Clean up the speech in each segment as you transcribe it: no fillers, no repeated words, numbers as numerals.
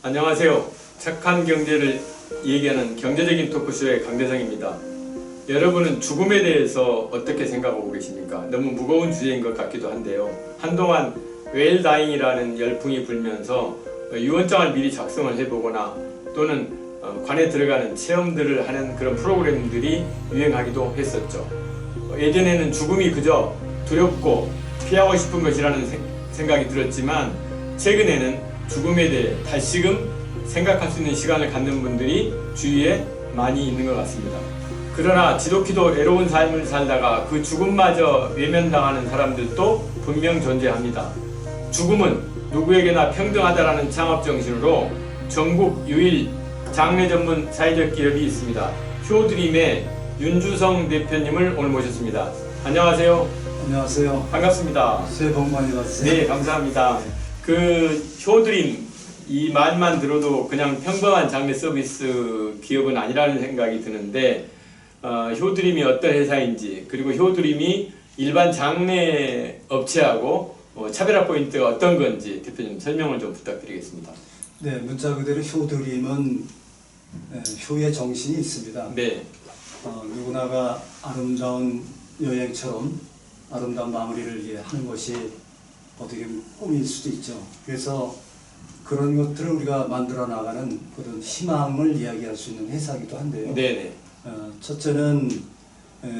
안녕하세요. 착한 경제를 얘기하는 경제적인 토크쇼의 강대성입니다. 여러분은 죽음에 대해서 어떻게 생각하고 계십니까? 너무 무거운 주제인 것 같기도 한데요. 한동안 웰다잉이라는 열풍이 불면서 유언장을 미리 작성을 해보거나 또는 관에 들어가는 체험들을 하는 그런 프로그램들이 유행하기도 했었죠. 예전에는 죽음이 그저 두렵고 피하고 싶은 것이라는 생각이 들었지만 최근에는 죽음에 대해 다시금 생각할 수 있는 시간을 갖는 분들이 주위에 많이 있는 것 같습니다. 그러나 지독히도 애로운 삶을 살다가 그 죽음마저 외면당하는 사람들도 분명 존재합니다. 죽음은 누구에게나 평등하다라는 창업정신으로 전국 유일 장례 전문 사회적 기업이 있습니다. 효드림의 윤주성 대표님을 오늘 모셨습니다. 안녕하세요. 안녕하세요. 반갑습니다. 새해 복 많이 받으세요. 네, 감사합니다. 그 효드림 이 말만 들어도 그냥 평범한 장례 서비스 기업은 아니라는 생각이 드는데 효드림이 어떤 회사인지 그리고 효드림이 일반 장례 업체하고 차별화 포인트가 어떤 건지 대표님 설명을 좀 부탁드리겠습니다. 네, 문자 그대로 효드림은 효의 정신이 있습니다. 네. 누구나가 아름다운 여행처럼 아름다운 마무리를 하는 것이 어떻게 보면 꿈일 수도 있죠. 그래서 그런 것들을 우리가 만들어 나가는 그런 희망을 이야기할 수 있는 회사이기도 한데요. 네네. 첫째는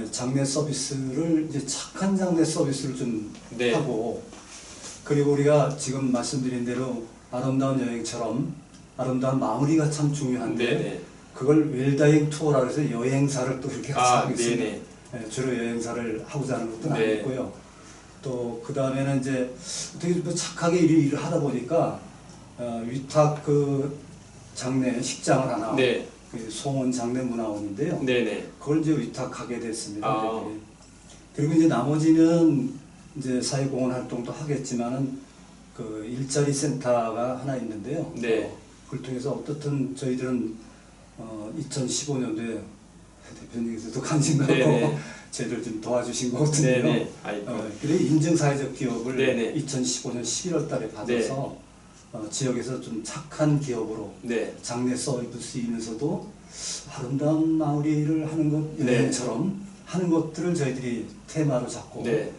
장례 서비스를 이제 착한 장례 서비스를 좀 네. 하고, 그리고 우리가 지금 말씀드린 대로 아름다운 여행처럼 아름다운 마무리가 참 중요한데 네네. 그걸 웰다잉 투어라 해서 여행사를 또 이렇게 하고 있습니다. 네네. 주로 여행사를 하고자 하는 것도 네. 아니고요. 또 그 다음에는 이제 어떻게 뭐 착하게 일을 하다 보니까 위탁 그 장례 식장을 하나, 네. 그 송원 장례문화원인데요. 네네. 그걸 이제 위탁하게 됐습니다. 아. 그리고 이제 나머지는 이제 사회공헌 활동도 하겠지만은 그 일자리 센터가 하나 있는데요. 네. 그걸 통해서 어떻든 저희들은 2015년도에 대표님께서도 관심 갖고 네네. 저희들 좀 도와주신 것 같은데요. 네네. 아이고. 그리고 인증사회적 기업을 네네. 2015년 11월 달에 받아서 지역에서 좀 착한 기업으로 네. 장례 서비스이면서도 아름다운 마무리를 하는 것, 네. 여행처럼 하는 것들을 저희들이 테마로 잡고 네.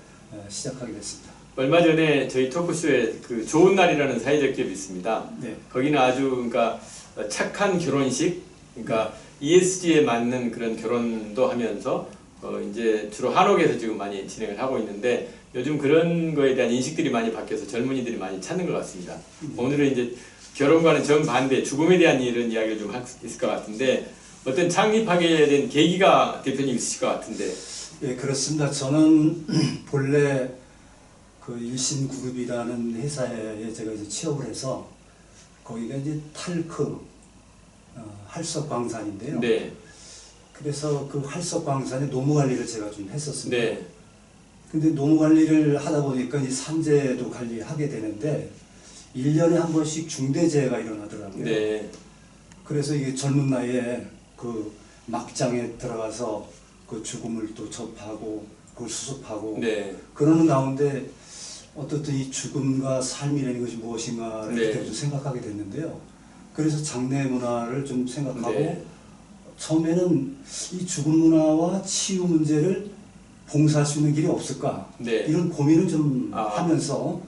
시작하게 됐습니다. 얼마 전에 저희 토크쇼에 그 좋은 날이라는 사회적 기업이 있습니다. 네. 거기는 아주 그러니까 착한 결혼식, 그러니까 ESG에 맞는 그런 결혼도 하면서 이제 주로 한옥에서 지금 많이 진행을 하고 있는데 요즘 그런 거에 대한 인식들이 많이 바뀌어서 젊은이들이 많이 찾는 것 같습니다. 오늘은 이제 결혼과는 정반대 죽음에 대한 이런 이야기를 좀 할 수 있을 것 같은데 어떤 창립하게 된 계기가 대표님 있으실 것 같은데. 예, 그렇습니다. 저는 본래 그 일신그룹이라는 회사에 제가 이제 취업을 해서 거기가 이제 탈크 할석광산인데요. 네. 그래서 그 할석광산의 노무 관리를 제가 좀 했었습니다. 네. 근데 노무 관리를 하다 보니까 이 산재도 관리하게 되는데 1년에 한 번씩 중대재해가 일어나더라고요. 네. 그래서 이게 젊은 나이에 그 막장에 들어가서 그 죽음을 또 접하고 그걸 수습하고 네. 그러는 가운데 어떻든 이 죽음과 삶이라는 것이 무엇인가를 네. 그때 좀 생각하게 됐는데요. 그래서 장례 문화를 좀 생각하고 네. 처음에는 이 죽음 문화와 치유 문제를 봉사할 수 있는 길이 없을까, 네. 이런 고민을 좀 아. 하면서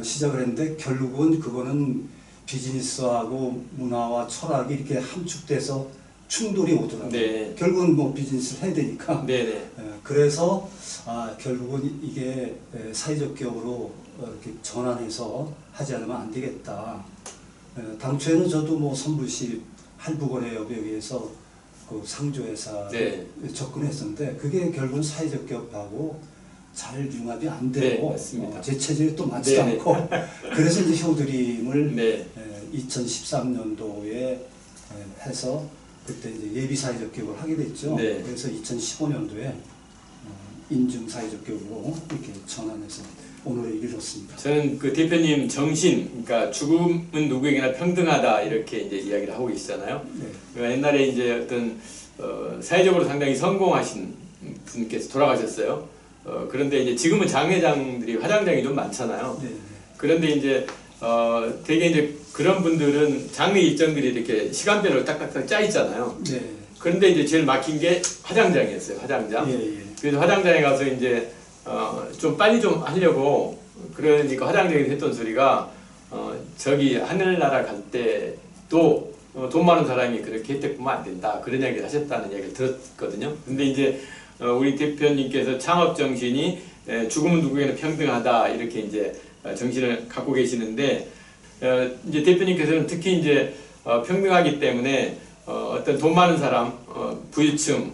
시작을 했는데 결국은 그거는 비즈니스하고 문화와 철학이 이렇게 함축돼서 충돌이 오더라고요. 네. 결국은 뭐 비즈니스를 해야 되니까. 네네. 그래서 결국은 이게 사회적 기업으로 이렇게 전환해서 하지 않으면 안 되겠다. 당초에는 저도 뭐 선부시 할부거래 협의에 의해서 그 상조회사에 네. 접근했었는데 그게 결국은 사회적 기업하고 잘 융합이 안 되고 네, 맞습니다. 제 체질이 또 맞지 네네. 않고 그래서 이제 효드림을 네. 2013년도에 해서 그때 이제 예비 사회적 기업을 하게 됐죠. 네. 그래서 2015년도에 인증 사회적 기업으로 이렇게 전환해서 오늘에 이르렀습니다. 저는 그 대표님 정신, 그러니까 죽음은 누구에게나 평등하다 이렇게 이제 이야기를 하고 계시잖아요. 네. 그러니까 옛날에 이제 어떤 사회적으로 상당히 성공하신 분께서 돌아가셨어요. 그런데 이제 지금은 장례장들이 화장장이 좀 많잖아요. 네. 그런데 이제 되게 이제 그런 분들은 장례 일정들이 이렇게 시간별로 딱딱딱 짜 있잖아요. 네. 그런데 이제 제일 막힌 게 화장장이었어요. 화장장. 예, 예. 그래서 화장장에 가서 이제 좀 빨리 좀 하려고 그러니까 화장장에서 했던 소리가 저기 하늘나라 갈 때도 돈 많은 사람이 그렇게 혜택 보면 안 된다. 그런 이야기를 하셨다는 이야기를 들었거든요. 근데 이제 우리 대표님께서 창업 정신이 죽으면 누구에게나 평등하다 이렇게 이제 정신을 갖고 계시는데 이제 대표님께서는 특히 이제 평등하기 때문에 어떤 돈 많은 사람, 부유층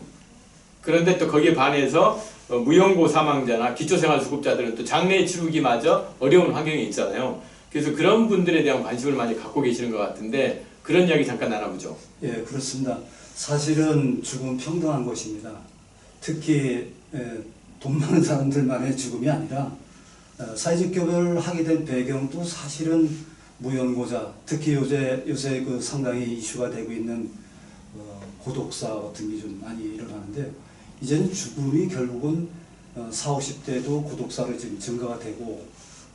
그런데 또 거기에 반해서 무연고 사망자나 기초생활수급자들은 또 장례 치르기마저 어려운 환경에 있잖아요. 그래서 그런 분들에 대한 관심을 많이 갖고 계시는 것 같은데 그런 이야기 잠깐 나눠보죠. 예, 그렇습니다. 사실은 죽음은 평등한 것입니다. 특히 돈 많은 사람들만의 죽음이 아니라 사회적 교배를 하게 된 배경도 사실은 무연고자, 특히 요새 그 상당히 이슈가 되고 있는 고독사 같은 게 좀 많이 일어나는데 이제는 죽음이 결국은 40, 50대도 고독사로 지금 증가가 되고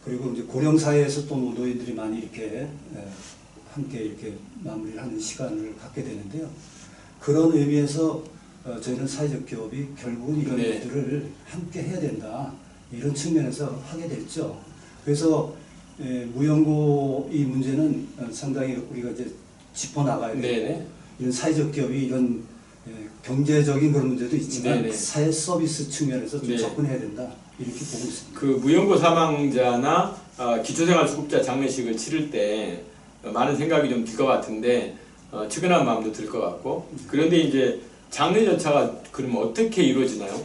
그리고 이제 고령 사회에서 또 노인들이 많이 이렇게 함께 이렇게 마무리를 하는 시간을 갖게 되는데요. 그런 의미에서 저희는 사회적 기업이 결국은 이런 일들을 함께 해야 된다. 이런 측면에서 하게 됐죠. 그래서 무연고 이 문제는 상당히 우리가 이제 짚어나가야 되고 네네. 이런 사회적 기업이 이런 경제적인 그런 문제도 있지만 네네. 사회 서비스 측면에서 좀 네. 접근해야 된다. 이렇게 보고 있습니다. 그 무연고 사망자나 기초생활수급자 장례식을 치를 때 많은 생각이 좀 들 것 같은데 측은한 마음도 들 것 같고 그런데 이제 장례 절차가 그러면 어떻게 이루어지나요?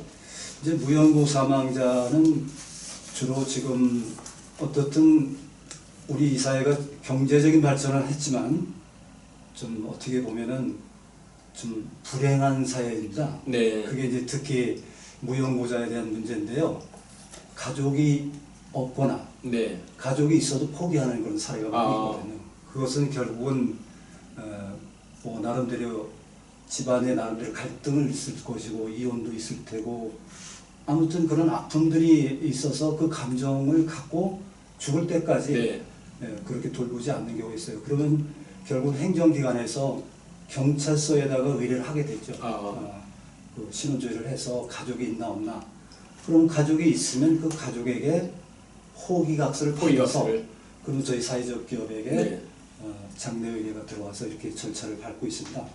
이제 무연고 사망자는 주로 지금 어떻든 우리 이 사회가 경제적인 발전을 했지만 좀 어떻게 보면은 좀 불행한 사회입니다. 네. 그게 이제 특히 무연고자에 대한 문제인데요. 가족이 없거나 네. 가족이 있어도 포기하는 그런 사례가 많이 아. 있거든요. 그것은 결국은 뭐 나름대로 집안에 나름대로 갈등을 있을 것이고 이혼도 있을 테고 아무튼 그런 아픔들이 있어서 그 감정을 갖고 죽을 때까지 네. 그렇게 돌보지 않는 경우가 있어요. 그러면 결국 행정기관에서 경찰서에다가 의뢰를 하게 되죠. 그 신원조회를 해서 가족이 있나 없나. 그럼 가족이 있으면 그 가족에게 호기각서를 받아서 그리고 저희 사회적 기업에게 네. 장례 의뢰가 들어와서 이렇게 절차를 밟고 있습니다.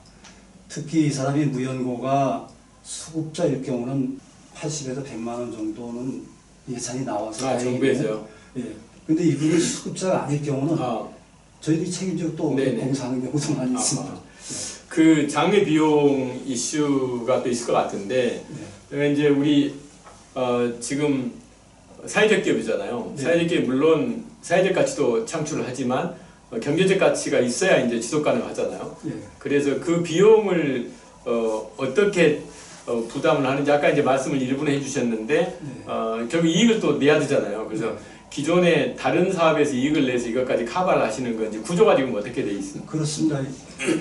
특히 이 사람이 무연고가 수급자일 경우는 80에서 100만 원 정도는 예산이 나와서 정부에서요? 예. 근데 이분이 수급자가 아닐 경우는 저희들이 책임지고 또 네네. 공사하는 경우도 많이 있습니다. 그 장례 비용 이슈가 또 있을 것 같은데 이제 우리 지금 사회적 기업이잖아요. 네. 사회적 기업 물론 사회적 가치도 창출을 하지만 경제적 가치가 있어야 이제 지속 가능하잖아요. 예. 그래서 그 비용을 어떻게 부담을 하는지 아까 이제 말씀을 일부러 해주셨는데 결국 이익을 또 내야 되잖아요. 그래서 기존에 다른 사업에서 이익을 내서 이것까지 커버를 하시는 건지 구조가 지금 어떻게 돼 있습니까? 그렇습니다.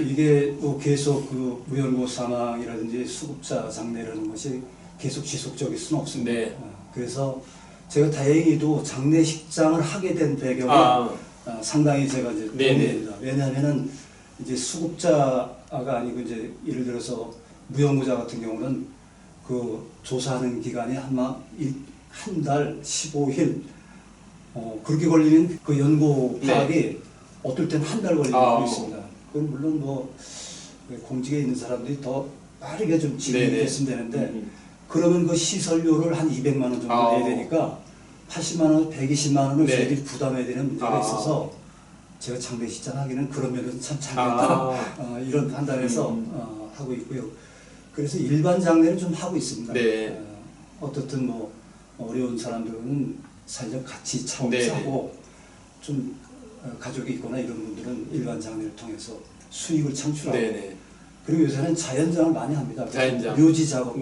이게 뭐 계속 그 무연고 사망이라든지 수급자 장례라는 것이 계속 지속적일 수는 없습니다. 네. 그래서 제가 다행히도 장례식장을 하게 된 배경이 상당히 제가 이제 도움이 됩니다. 왜냐하면은 이제 수급자가 아니고 이제 예를 들어서 무연고자 같은 경우는 그 조사하는 기간이 한 달 15일 그렇게 걸리면 그 연고 파악이 어떨 땐 한 달 걸리는 경우도 있습니다. 그건 물론 뭐 공직에 있는 사람들이 더 빠르게 좀 진행이 됐으면 되는데 그러면 그 시설료를 한 200만 원 정도 내야 되니까 80만 원, 120만 원을 저희들이 부담해야 되는 문제가 있어서 제가 장례식장 하기는 그러면은 참 잘했다 이런 판단에서 하고 있고요. 그래서 일반 장례는 좀 하고 있습니다. 어떻든 뭐 어려운 사람들은 사회적 가치 차원에서 하고 좀 가족이 있거나 이런 분들은 일반 장례를 통해서 수익을 창출하고 그리고 요새는 자연장을 많이 합니다. 묘지 작업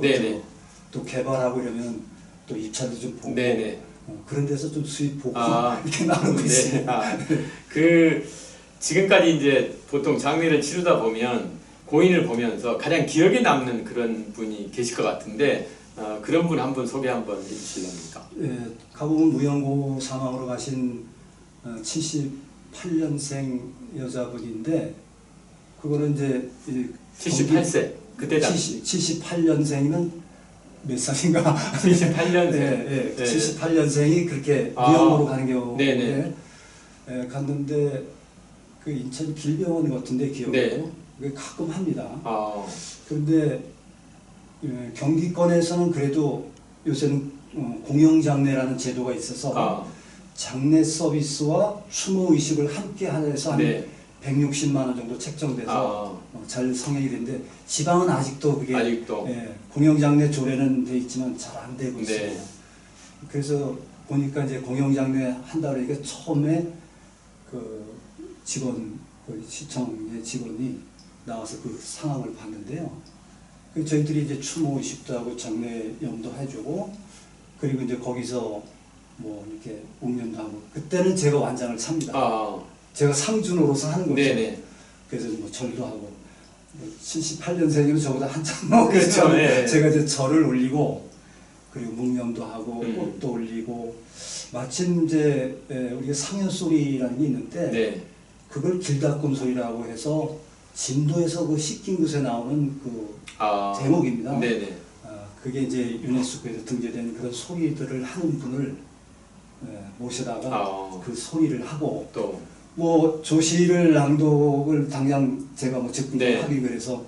또 개발하고 이러면 또 입찰도 좀 보고 그런 데서 좀 수입 보고 이렇게 나누고 있습니다. 그 지금까지 이제 보통 장례를 치르다 보면 고인을 보면서 가장 기억에 남는 그런 분이 계실 것 같은데 그런 분 한 분 소개 한번 해주실랍니까? 가보면 무연고 사망으로 가신 70 78년생 여자분인데 그거는 이제 78세 그때 당시 78년생이면 몇 살인가? 78년생. 네, 네. 78년생이 그렇게 무용으로 가는 경우에 네네. 갔는데 그 인천 길병원 같은데 기억으로 네. 그게 가끔 합니다. 그런데 경기권에서는 그래도 요새는 공영장례라는 제도가 있어서 장례 서비스와 추모 의식을 함께 해서 한 네. 160만 원 정도 책정돼서 잘 성행이 되는데 지방은 아직도 그게 아직도. 공영장례 조례는 돼 있지만 잘 안 되고 있어요. 네. 그래서 보니까 이제 공영장례 한다 그러니까 처음에 그 직원, 그 시청의 직원이 나와서 그 상황을 봤는데요. 그 저희들이 이제 추모 의식도 하고 장례염도 해주고 그리고 이제 거기서 뭐 이렇게 옥련도 하고 그때는 제가 완장을 찹니다. 제가 상준으로서 하는 거죠. 네네. 그래서 뭐 절도 하고 78년생이면 저보다 한참 먹겠죠. 그렇죠. 네. 제가 이제 절을 올리고 그리고 묵념도 하고 꽃도 올리고 마침 이제 우리가 상현소리라는 게 있는데 네. 그걸 길다꿈 소리라고 해서 진도에서 그 씻긴 곳에 나오는 그 제목입니다. 네네. 그게 이제 유네스코에서 등재된 그런 소리들을 하는 분을 모셔다가 그 소리를 하고 또 뭐 조시를 낭독을 당장 제가 뭐 즉흥 네. 하기 그래서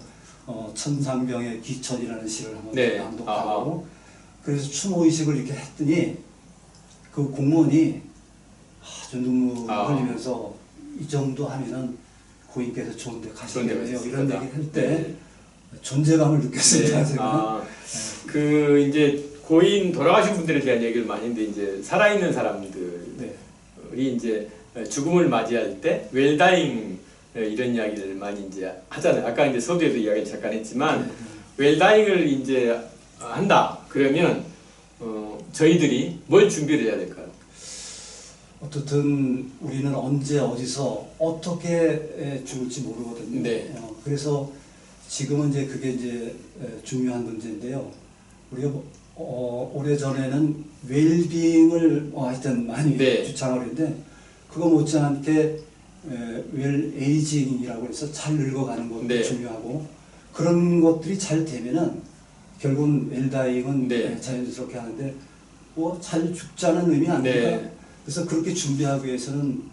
천상병의 기천이라는 시를 한번 네. 낭독하고 그래서 추모 의식을 이렇게 했더니 그 공무원이 아주 눈물 흘리면서 이 정도 하면은 고인께서 좋은데 가시겠네요 이런 얘기를 할 때 존재감을 느꼈습니다. 네. 제가. 그 이제 고인 돌아가신 분들에 대한 얘기를 많이 했는데 이제 살아있는 사람들이 이제 죽음을 맞이할 때 웰다잉 이런 이야기를 많이 이제 하잖아요. 아까 이제 서두에도 이야기 잠깐 했지만 웰다잉을 이제 한다 그러면 저희들이 뭘 준비를 해야 될까요? 어떻든 우리는 언제 어디서 어떻게 죽을지 모르거든요. 네. 그래서 지금은 이제 그게 이제 중요한 문제인데요. 우리가 오래전에는 웰빙을 하여튼 많이 주창을 했는데 그거 못지않게 웰에이징이라고 해서 잘 늙어가는 것도 중요하고 그런 것들이 잘 되면은 결국은 웰다잉은 자연스럽게 하는데 뭐 잘 죽자는 의미 아닙니까? 그래서 그렇게 준비하기 위해서는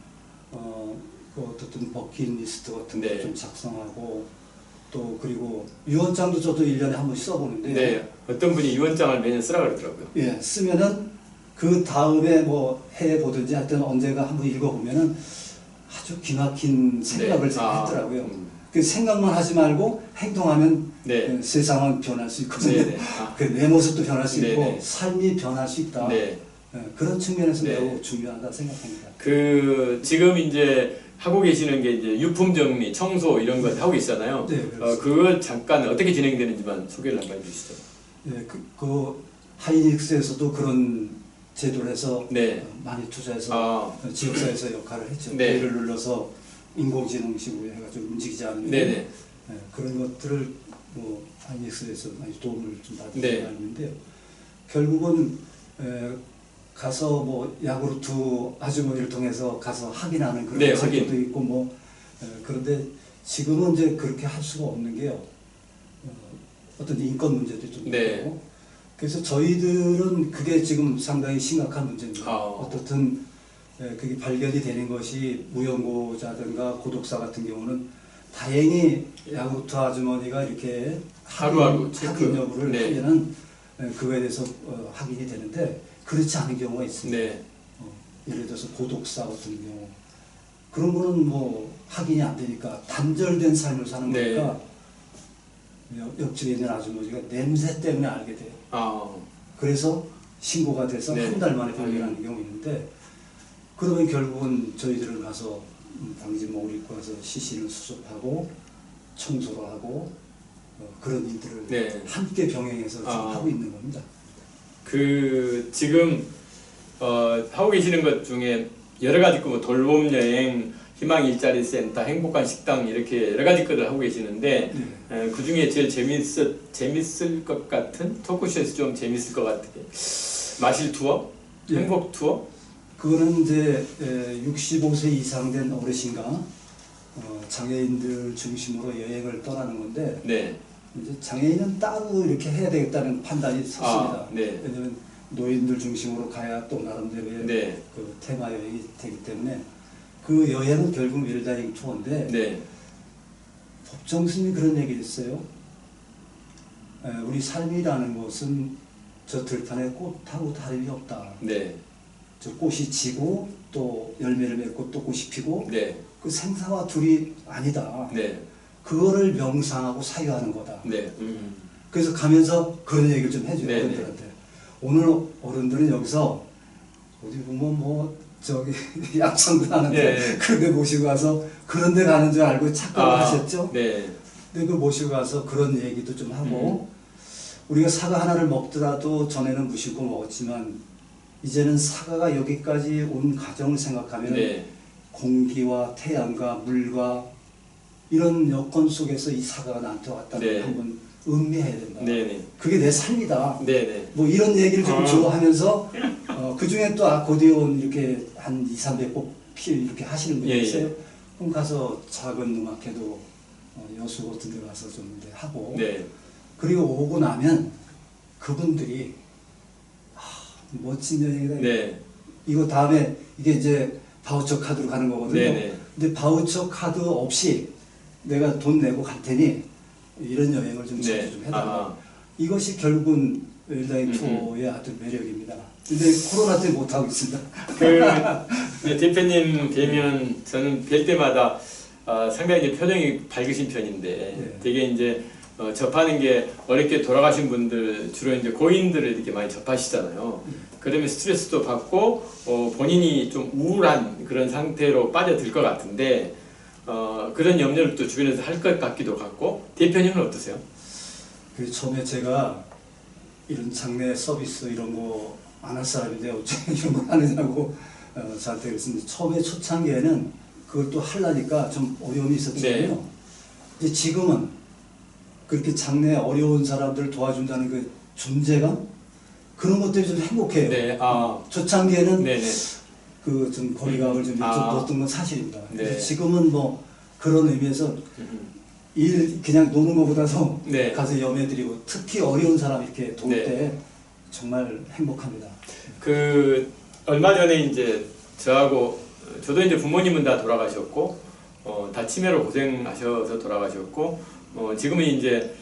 그 어떻든 버킷리스트 같은 거 좀 작성하고 또 그리고 유언장도 저도 1년에 한 번씩 써보는데요. 네. 어떤 분이 유언장을 매년 쓰라 그러더라고요. 예, 쓰면은 그 다음에 뭐 해보든지 하여튼 언제가 한번 읽어보면은 아주 기막힌 생각을 했더라고요. 그 생각만 하지 말고 행동하면 세상은 변할 수 있거든요. 그 내 모습도 변할 수 있고 삶이 변할 수 있다. 그런 측면에서 매우 중요하다 생각합니다. 그 지금 이제 하고 계시는 게 이제 유품 정리, 청소 이런 것 하고 있잖아요. 그거 잠깐 어떻게 진행되는지만 소개를 한번 해주시죠. 네, 그 하이닉스에서도 그런 제도를 해서 많이 투자해서 지역사회에서 역할을 했죠. 배를 눌러서 인공지능식으로 해가지고 움직이지 않는데 그런 것들을 뭐 하이닉스에서 많이 도움을 좀 받은 게 있는데요. 결국은 가서 뭐 야구르트 아주머니를 통해서 가서 확인하는 그런 제도도 있고 뭐 그런데 지금은 이제 그렇게 할 수가 없는 게요. 어떤 인권 문제도 좀 있고 그래서 저희들은 그게 지금 상당히 심각한 문제입니다. 어떻든 그게 발견이 되는 것이 무연고자든가 고독사 같은 경우는 다행히 야구르트 아주머니가 이렇게 하루하루 확인 여부를 하면은 그거에 대해서 확인이 되는데 그렇지 않은 경우가 있습니다. 예를 들어서 고독사 같은 경우 그런 거는 뭐 확인이 안 되니까 단절된 삶을 사는 거니까 옆집에 있는 아주머니가 냄새 때문에 알게 돼요. 그래서 신고가 돼서 한 달 만에 발견하는 경우 있는데 그러면 결국은 저희들은 가서 방진목을 입고 와서 시신을 수습하고 청소를 하고 그런 일들을 함께 병행해서 지금 하고 있는 겁니다. 그 지금 하고 계시는 것 중에 여러 가지 뭐 돌봄 여행, 희망 일자리 센터, 행복한 식당 이렇게 여러 가지 것을 하고 계시는데 그 중에 제일 재밌을 것 같은 토크쇼에서 좀 재밌을 것 같은 게 마실 투어, 행복 투어 그거는 이제 65세 이상 된 어르신과 장애인들 중심으로 여행을 떠나는 건데 네. 이제 장애인은 따로 이렇게 해야 되겠다는 판단이 섰습니다. 네. 왜냐하면 노인들 중심으로 가야 또 나름대로의 네. 그 테마 여행이 되기 때문에 그 여행은 결국 웰다잉 투어인데 네. 법정 스님이 그런 얘기를 했어요. 우리 삶이라는 것은 저 들판에 꽃하고 다름이 없다. 네. 저 꽃이 지고 또 열매를 맺고 또 꽃이 피고 네. 그 생사와 둘이 아니다. 네. 그거를 명상하고 사유하는 거다. 네. 그래서 가면서 그런 얘기를 좀 해줘요. 네, 어른들한테. 오늘 어른들은 여기서 어디 보면 뭐 저기 약청도 하는데 네. 그런데 모시고 가서 그런데 가는 줄 알고 착각을 하셨죠. 네. 근데 그 모시고 가서 그런 얘기도 좀 하고 우리가 사과 하나를 먹더라도 전에는 무심코 먹었지만 이제는 사과가 여기까지 온 과정을 생각하면 네. 공기와 태양과 물과 이런 여건 속에서 이 사과가 나한테 왔다는 네. 걸 한번 음미해야 된다. 네네. 그게 내 삶이다. 네네. 뭐 이런 얘기를 좀 좋아하면서 그 중에 또 아코디온 이렇게 한 200~300곡 이렇게 하시는 분이 예, 있어요. 예. 그럼 가서 작은 음악회도 여수 같은 데 가서 좀 이제 하고 네. 그리고 오고 나면 그분들이 멋진 여행이다. 네. 이거 다음에 이게 이제 바우처 카드로 가는 거거든요. 네네. 근데 바우처 카드 없이 내가 돈 내고 갈 테니 이런 여행을 좀 자주 네. 좀 해달라. 이것이 결국은 웰다잉 투어의 아주 매력입니다. 근데 코로나 때문에 못하고 있습니다. 네, 대표님 뵈면 저는 뵐 때마다 상당히 이제 표정이 밝으신 편인데 네. 되게 이제 접하는 게 어렵게 돌아가신 분들 주로 이제 고인들을 이렇게 많이 접하시잖아요. 그러면 스트레스도 받고 본인이 좀 우울한 그런 상태로 빠져들 것 같은데 그런 염려를 또 주변에서 할 것 같기도 같고 대표님은 어떠세요? 그 처음에 제가 이런 장례 서비스 이런 거 안 할 사람인데 어째 이런 거 하느냐고 저한테 그랬는데 처음에 초창기에는 그걸 또 하려니까 좀 어려움이 있었거든요. 네. 이제 지금은 그렇게 장례 어려운 사람들을 도와준다는 그 존재감 그런 것들이 좀 행복해요. 네. 초창기에는 네네. 그 좀 거리감을 좀 뒀던 건 사실입니다. 네. 지금은 뭐 그런 의미에서 일 그냥 노는 것보다도 네. 가서 염해드리고 특히 어려운 사람 이렇게 도울 네. 때 정말 행복합니다. 그 얼마 전에 이제 저도 이제 부모님은 다 돌아가셨고 다 치매로 고생하셔서 돌아가셨고 지금은 이제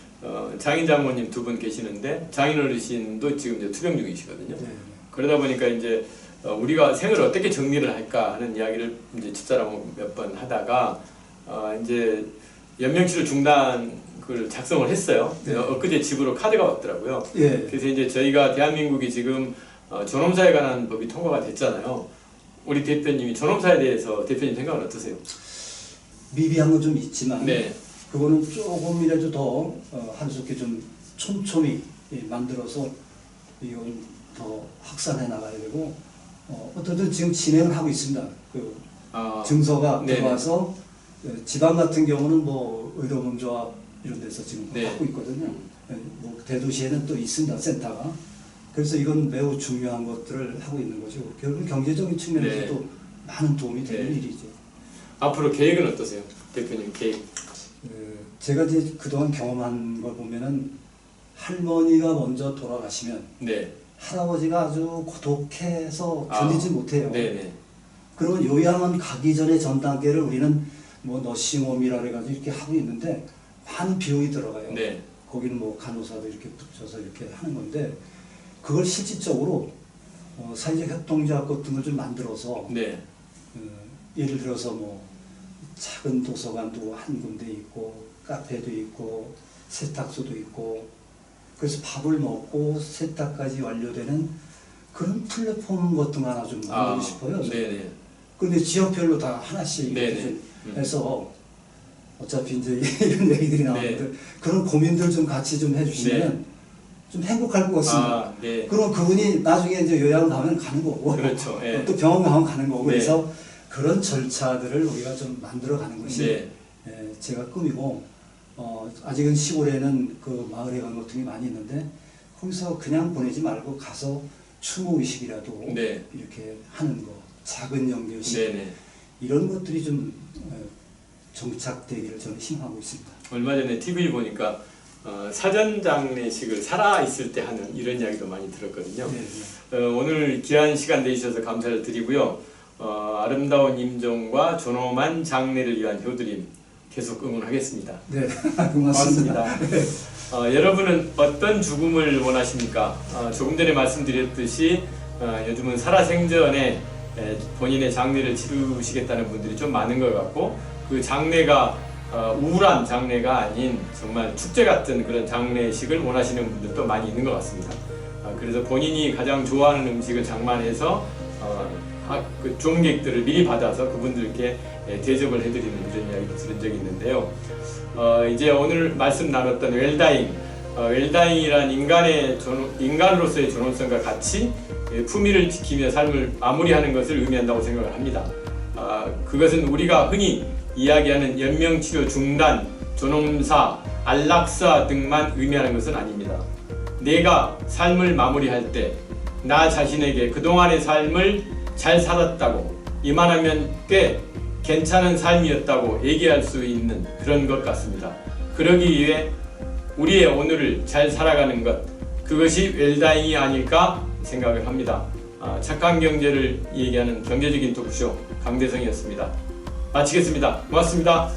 장인 장모님 두 분 계시는데 장인 어르신도 지금 이제 투병 중이시거든요. 네. 그러다 보니까 이제 우리가 생을 어떻게 정리를 할까 하는 이야기를 이제 집사람하고 몇 번 하다가 이제 연명치료 중단을 작성을 했어요. 네. 엊그제 집으로 카드가 왔더라고요. 예. 그래서 이제 저희가 대한민국이 지금 존엄사에 관한 법이 통과가 됐잖아요. 우리 대표님이 존엄사에 대해서 대표님 생각은 어떠세요? 미비한 건 좀 있지만 네. 그거는 조금이라도 더 한숙히 좀 촘촘히 만들어서 이걸 더 확산해 나가야 되고 어쨌든 지금 진행을 하고 있습니다. 그 증서가 네네. 들어와서 지방 같은 경우는 뭐 의료문조합 이런 데서 지금 네. 하고 있거든요. 뭐 대도시에는 또 있습니다. 센터가. 그래서 이건 매우 중요한 것들을 하고 있는 거죠. 결국 경제적인 측면에서도 네. 많은 도움이 되는 네. 일이죠. 앞으로 계획은 어떠세요? 대표님 계획. 제가 이제 그동안 경험한 걸 보면은 할머니가 먼저 돌아가시면 네. 할아버지가 아주 고독해서 견디지 못해요. 네네. 그러면 요양원 가기 전에 전 단계를 우리는 뭐 너싱홈이라 그래가지고 이렇게 하고 있는데 많은 비용이 들어가요. 네. 거기는 뭐 간호사도 이렇게 붙여서 이렇게 하는 건데 그걸 실질적으로 사회적 협동조합 같은 걸 좀 만들어서 네. 예를 들어서 뭐 작은 도서관도 한 군데 있고 카페도 있고 세탁소도 있고 그래서 밥을 먹고 세탁까지 완료되는 그런 플랫폼 같은 거 하나 좀 만들고 싶어요. 네네. 그런데 지역별로 다 하나씩 네네. 해서 어차피 이제 이런 얘기들이 나오는데 네. 그런 고민들 좀 같이 좀 해주시면 좀 행복할 것 같습니다. 네. 그럼 그분이 나중에 이제 요양 가면 가는 거고 그렇죠. 예. 또 병원 가면 가는 거고 네. 그래서 그런 절차들을 우리가 좀 만들어 가는 것이 네. 제가 꿈이고 아직은 시골에는 그 마을회관 같은 게 많이 있는데 거기서 그냥 보내지 말고 가서 추모 의식이라도 네. 이렇게 하는 거 작은 영교식 네네. 이런 것들이 좀 정착되기를 저는 희망하고 있습니다. 얼마 전에 TV 보니까 사전 장례식을 살아 있을 때 하는 이런 이야기도 많이 들었거든요. 네. 오늘 귀한 시간 내주셔서 감사를 드리고요. 아름다운 임종과 존엄한 장례를 위한 효드림 계속 응원하겠습니다. 네, 고맙습니다. 여러분은 어떤 죽음을 원하십니까? 조금 전에 말씀드렸듯이 요즘은 살아생전에 본인의 장례를 치르시겠다는 분들이 좀 많은 것 같고, 그 장례가 우울한 장례가 아닌 정말 축제 같은 그런 장례식을 원하시는 분들도 많이 있는 것 같습니다. 그래서 본인이 가장 좋아하는 음식을 장만해서 그 종객들을 미리 받아서 그분들께 대접을 해드리는 이런 이야기도 들은 적이 있는데요. 이제 오늘 말씀 나눴던 웰다잉이란 인간으로서의 존엄성과 같이 품위를 지키며 삶을 마무리하는 것을 의미한다고 생각을 합니다. 그것은 우리가 흔히 이야기하는 연명치료 중단, 존엄사, 안락사 등만 의미하는 것은 아닙니다. 내가 삶을 마무리할 때 나 자신에게 그동안의 삶을 잘 살았다고, 이만하면 꽤 괜찮은 삶이었다고 얘기할 수 있는 그런 것 같습니다. 그러기 위해 우리의 오늘을 잘 살아가는 것, 그것이 웰다잉이 아닐까 생각을 합니다. 착한 경제를 얘기하는 경제적인 토크쇼 강대성이었습니다. 마치겠습니다. 고맙습니다.